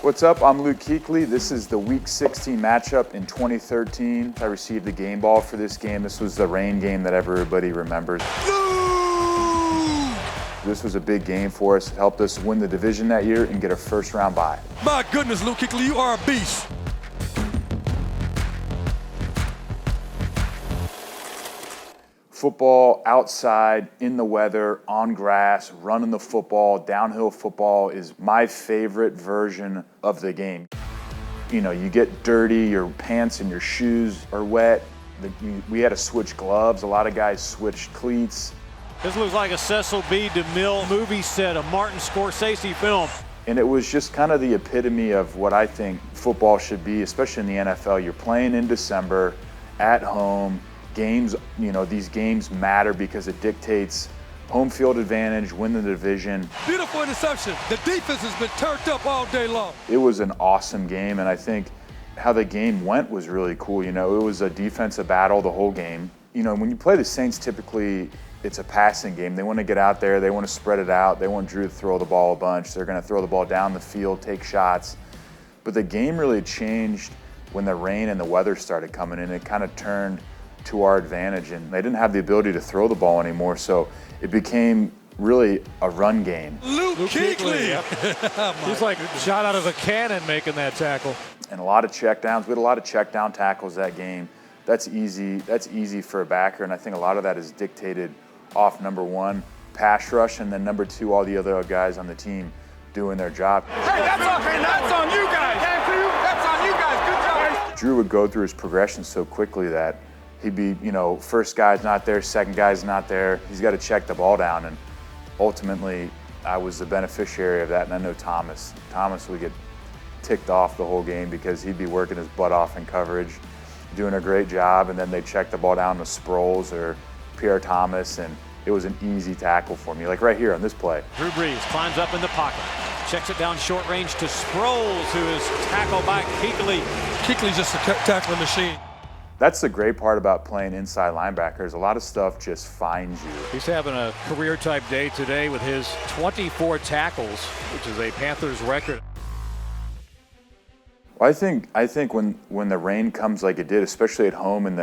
What's up? I'm Luke Kuechly. This is the Week 16 matchup in 2013. I received the game ball for this game. This was the rain game that everybody remembers. This was a big game for us. It helped us win the division that year and get a first-round bye. My goodness, Luke Kuechly, you are a beast. Football outside, in the weather, on grass, running the football, downhill football is my favorite version of the game. You know, you get dirty, your pants and your shoes are wet. We had to switch gloves. A lot of guys switched cleats. This looks like a Cecil B. DeMille movie set, a Martin Scorsese film. And it was just kind of the epitome of what I think football should be, especially in the NFL. You're playing in December, at home. Games, you know, these games matter because it dictates home field advantage, win the division. Beautiful interception. The defense has been turned up all day long. It was an awesome game, and I think how the game went was really cool. You know, it was a defensive battle the whole game. You know, when you play the Saints, typically it's a passing game. They want to get out there, they want to spread it out, they want Drew to throw the ball a bunch. They're going to throw the ball down the field, take shots. But the game really changed when the rain and the weather started coming in. It kind of turned to our advantage, and they didn't have the ability to throw the ball anymore, so it became really a run game. Luke Kuechly. Yep. He's like shot out of a cannon making that tackle. And a lot of checkdowns. We had a lot of checkdown tackles that game. That's easy for a backer, and I think a lot of that is dictated off number one, pass rush, and then number two, all the other guys on the team doing their job. Hey, that's on you guys. That's on you guys. Good job. Drew would go through his progression so quickly that he'd be, you know, first guy's not there, second guy's not there. He's got to check the ball down, and ultimately I was the beneficiary of that, and I know Thomas would get ticked off the whole game because he'd be working his butt off in coverage, doing a great job, and then they'd check the ball down to Sproles or Pierre Thomas, and it was an easy tackle for me, like right here on this play. Drew Brees climbs up in the pocket, checks it down short range to Sproles, who is tackled by Kuechly. Kuechly's just a tackling machine. That's the great part about playing inside linebackers. A lot of stuff just finds you. He's having a career-type day today with his 24 tackles, which is a Panthers record. Well, I think when the rain comes like it did, especially at home in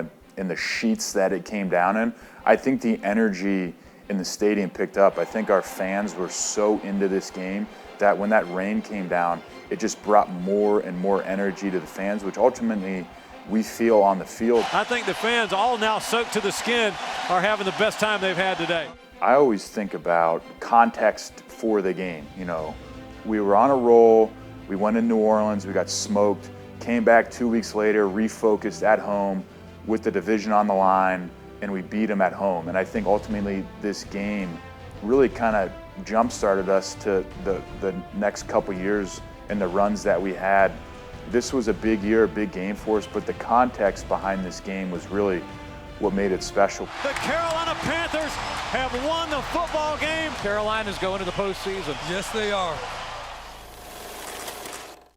the sheets that it came down in, I think the energy in the stadium picked up. I think our fans were so into this game that when that rain came down, it just brought more and more energy to the fans, which ultimately we feel on the field. I think the fans, all now soaked to the skin, are having the best time they've had today. I always think about context for the game. You know, we were on a roll, we went in New Orleans, we got smoked, came back 2 weeks later, refocused at home with the division on the line, and we beat them at home. And I think ultimately this game really kind of jump-started us to the next couple years and the runs that we had. This was a big year, a big game for us, but the context behind this game was really what made it special. The Carolina Panthers have won the football game. Carolina's going to the postseason. Yes, they are.